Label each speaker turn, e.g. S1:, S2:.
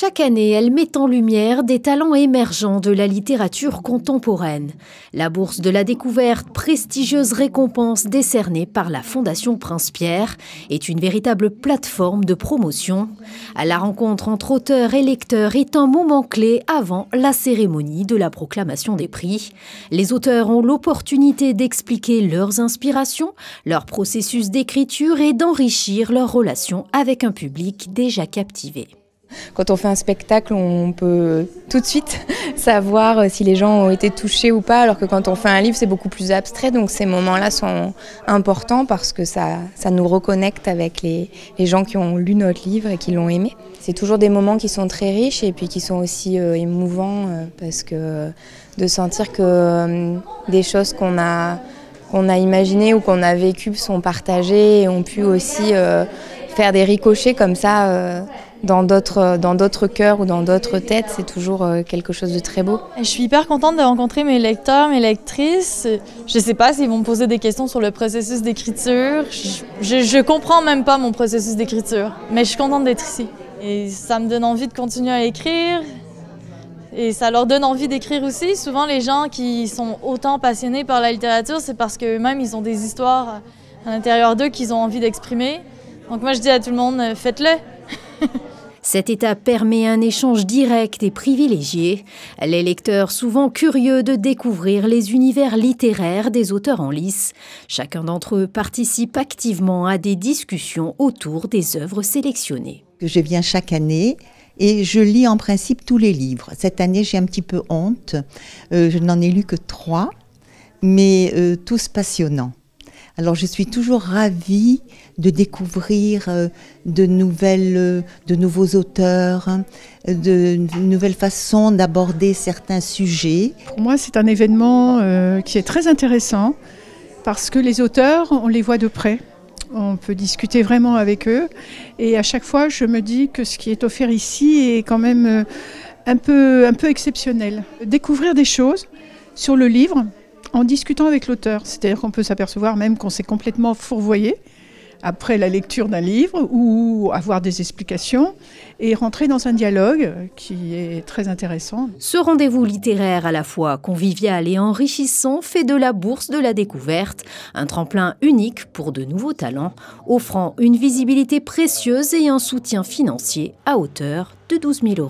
S1: Chaque année, elle met en lumière des talents émergents de la littérature contemporaine. La Bourse de la Découverte, prestigieuse récompense décernée par la Fondation Prince-Pierre, est une véritable plateforme de promotion. La rencontre entre auteurs et lecteurs est un moment clé avant la cérémonie de la proclamation des prix. Les auteurs ont l'opportunité d'expliquer leurs inspirations, leur processus d'écriture et d'enrichir leur relation avec un public déjà captivé.
S2: Quand on fait un spectacle, on peut tout de suite savoir si les gens ont été touchés ou pas, alors que quand on fait un livre, c'est beaucoup plus abstrait. Donc ces moments-là sont importants parce que ça nous reconnecte avec les gens qui ont lu notre livre et qui l'ont aimé. C'est toujours des moments qui sont très riches et puis qui sont aussi émouvants parce que de sentir que des choses qu'on a imaginées ou qu'on a vécues sont partagées et ont pu aussi faire des ricochets comme ça dans d'autres cœurs ou dans d'autres têtes, c'est toujours quelque chose de très beau.
S3: Je suis hyper contente de rencontrer mes lecteurs, mes lectrices. Je ne sais pas s'ils vont me poser des questions sur le processus d'écriture. Je comprends même pas mon processus d'écriture, mais je suis contente d'être ici. Et ça me donne envie de continuer à écrire. Et ça leur donne envie d'écrire aussi. Souvent, les gens qui sont autant passionnés par la littérature, c'est parce qu'eux-mêmes, ils ont des histoires à l'intérieur d'eux qu'ils ont envie d'exprimer. Donc moi, je dis à tout le monde, faites-le.
S1: Cette étape permet un échange direct et privilégié. Les lecteurs, souvent curieux de découvrir les univers littéraires des auteurs en lice. Chacun d'entre eux participe activement à des discussions autour des œuvres sélectionnées.
S4: Je viens chaque année et je lis en principe tous les livres. Cette année, j'ai un petit peu honte. Je n'en ai lu que 3, mais tous passionnants. Alors je suis toujours ravie de découvrir de nouveaux auteurs, de nouvelles façons d'aborder certains sujets.
S5: Pour moi, c'est un événement qui est très intéressant parce que les auteurs, on les voit de près. On peut discuter vraiment avec eux et à chaque fois, je me dis que ce qui est offert ici est quand même un peu exceptionnel. Découvrir des choses sur le livre en discutant avec l'auteur, c'est-à-dire qu'on peut s'apercevoir même qu'on s'est complètement fourvoyé après la lecture d'un livre ou avoir des explications et rentrer dans un dialogue qui est très intéressant.
S1: Ce rendez-vous littéraire à la fois convivial et enrichissant fait de la Bourse de la Découverte un tremplin unique pour de nouveaux talents, offrant une visibilité précieuse et un soutien financier à hauteur de 12 000 €.